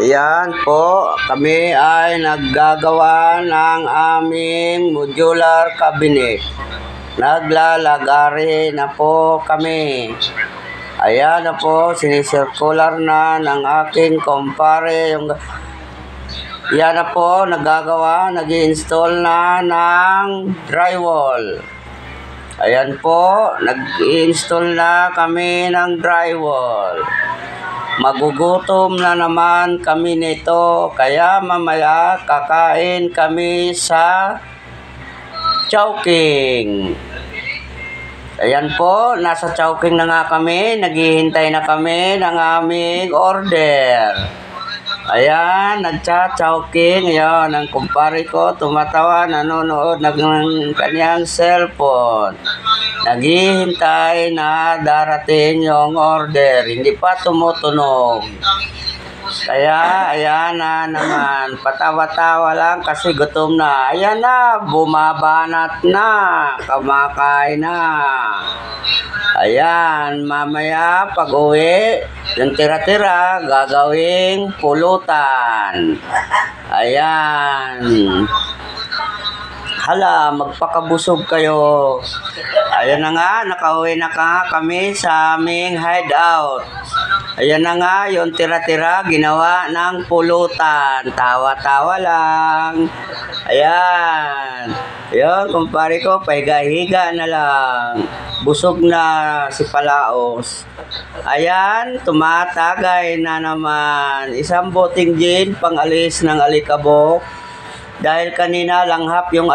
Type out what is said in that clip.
Ayan po, kami ay naggagawa ng aming modular cabinet. Naglalagari na po kami. Ayan na po, sinicircular na ng aking kumpare. Yan na po, nagagawa, nag-i-install na ng drywall. Ayan po, nag-i-install na kami ng drywall. Magugutom na naman kami nito, kaya mamaya kakain kami sa Chowking. Ayan po, nasa Chowking na nga kami, naghihintay na kami ng aming order. Ayan, nagcha-Chowking. Ayan, ang kumpare ko tumatawa, nanonood ng kanyang cellphone. Naghihintay na darating yung order, hindi pa tumutunog. Kaya, ayan na naman, patawa-tawa lang kasi gutom na. Ayan na, bumabanat na, kumakain na. Ayan, mamaya pag-uwi, yung tira-tira, gagawing pulutan. Ayan. Hala, magpakabusog kayo. Ayan na nga, nakauwi na kami sa aming hideout. Ayan na nga, yung tira-tira, ginawa ng pulutan. Tawa-tawa lang. Ayan. Ayan, kumpare ko, pahiga-higa na lang. Busog na si Palaos. Ayan, tumatagay na naman. Isang boting gin, pang alis ng alikabok. Dahil kanina langhap yung